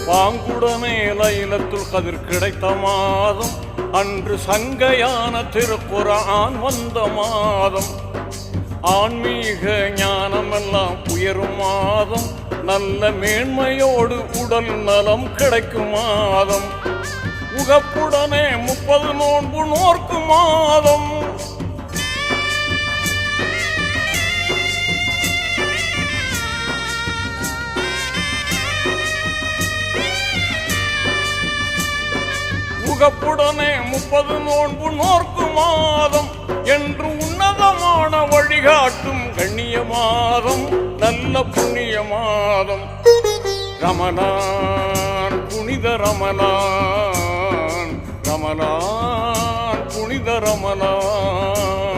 பாங்குடனே லைலத்துல் கதிர் கிடைத்த மாதம், அன்று சங்கையான திருக்குர்ஆன் வந்த மாதம், ஆன்மீக ஞானமெல்லாம் உயரும் மாதம், நல்ல மேன்மையோடு உடல் நலம் கிடைக்கும் மாதம், உகப்புடனே 30 நோன்பு நோர்க்கும் மாதம். உகப்புடனே 30 நோன்பு நோர்க்கும் மாதம் என்று உன்னதமான வழிகாட்டும் கண்ணிய மாதம், நல்ல புண்ணிய மாதம். ரமலான் புனித ரமலான், ரமலான் புனித ரமலான்.